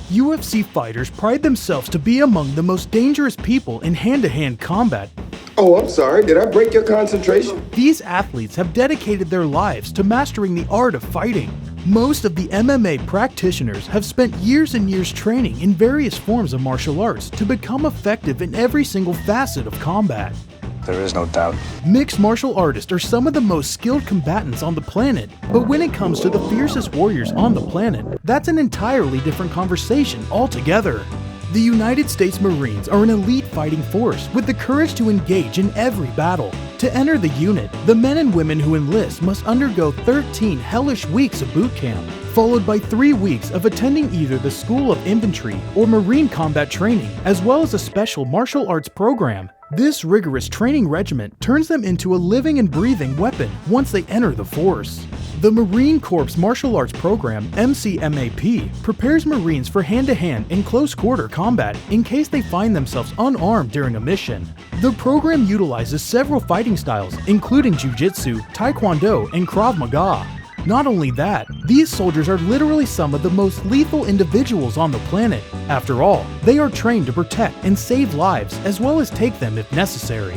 UFC fighters pride themselves to be among the most dangerous people in hand-to-hand combat. Oh, I'm sorry. Did I break your concentration? These athletes have dedicated their lives to mastering the art of fighting. Most of the MMA practitioners have spent years and years training in various forms of martial arts to become effective in every single facet of combat. There is no doubt. Mixed martial artists are some of the most skilled combatants on the planet, but when it comes to the fiercest warriors on the planet, that's an entirely different conversation altogether. The United States Marines are an elite fighting force with the courage to engage in every battle. To enter the unit, the men and women who enlist must undergo 13 hellish weeks of boot camp, followed by 3 weeks of attending either the School of Infantry or Marine Combat Training, as well as a special martial arts program. This rigorous training regimen turns them into a living and breathing weapon once they enter the force. The Marine Corps Martial Arts Program, MCMAP, prepares Marines for hand-to-hand and close-quarter combat in case they find themselves unarmed during a mission. The program utilizes several fighting styles, including Jiu-Jitsu, Taekwondo, and Krav Maga. Not only that, these soldiers are literally some of the most lethal individuals on the planet. After all, they are trained to protect and save lives as well as take them if necessary.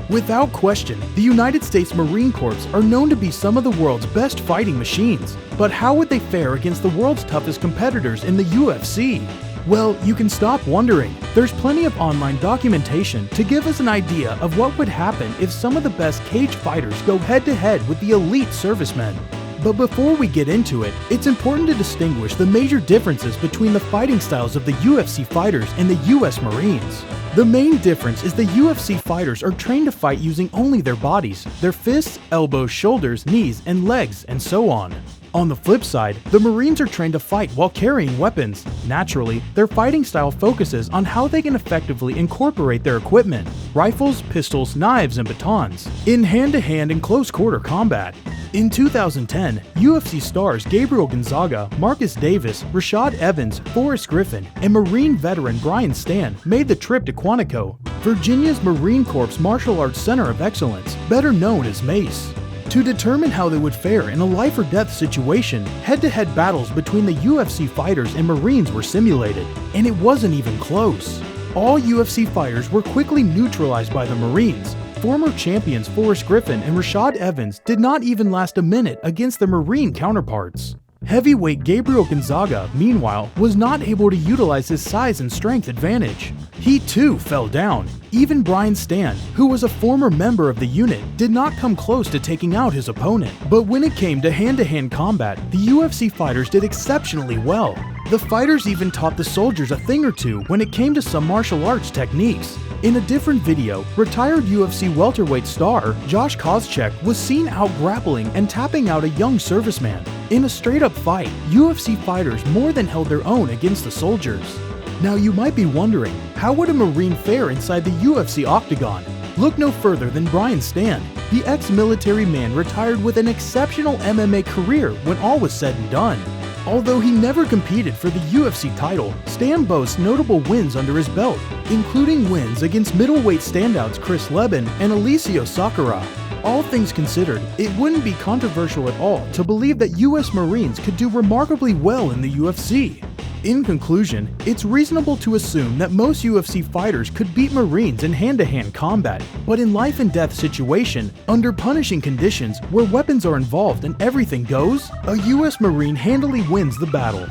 Without question, the United States Marine Corps are known to be some of the world's best fighting machines. But how would they fare against the world's toughest competitors in the UFC? Well, you can stop wondering. There's plenty of online documentation to give us an idea of what would happen if some of the best cage fighters go head-to-head with the elite servicemen. But before we get into it, it's important to distinguish the major differences between the fighting styles of the UFC fighters and the US Marines. The main difference is the UFC fighters are trained to fight using only their bodies, their fists, elbows, shoulders, knees, and legs, and so on. On the flip side, the Marines are trained to fight while carrying weapons. Naturally, their fighting style focuses on how they can effectively incorporate their equipment, rifles, pistols, knives, and batons, in hand-to-hand and close-quarter combat. In 2010, UFC stars Gabriel Gonzaga, Marcus Davis, Rashad Evans, Forrest Griffin, and Marine veteran Brian Stann made the trip to Quantico, Virginia's Marine Corps Martial Arts Center of Excellence, better known as MACE. To determine how they would fare in a life-or-death situation, head-to-head battles between the UFC fighters and Marines were simulated, and it wasn't even close. All UFC fighters were quickly neutralized by the Marines. Former champions Forrest Griffin and Rashad Evans did not even last a minute against their Marine counterparts. Heavyweight Gabriel Gonzaga, meanwhile, was not able to utilize his size and strength advantage. He too fell down. Even Brian Stann, who was a former member of the unit, did not come close to taking out his opponent. But when it came to hand-to-hand combat, the UFC fighters did exceptionally well. The fighters even taught the soldiers a thing or two when it came to some martial arts techniques. In a different video, retired UFC welterweight star Josh Koscheck was seen out grappling and tapping out a young serviceman. In a straight-up fight, UFC fighters more than held their own against the soldiers. Now you might be wondering, how would a Marine fare inside the UFC octagon? Look no further than Brian Stann. The ex-military man retired with an exceptional MMA career when all was said and done. Although he never competed for the UFC title, Stann boasts notable wins under his belt, including wins against middleweight standouts Chris Leben and Alessio Sakura. All things considered, it wouldn't be controversial at all to believe that US Marines could do remarkably well in the UFC. In conclusion, it's reasonable to assume that most UFC fighters could beat Marines in hand-to-hand combat, but in life-and-death situation, under punishing conditions where weapons are involved and everything goes, a US Marine handily wins the battle.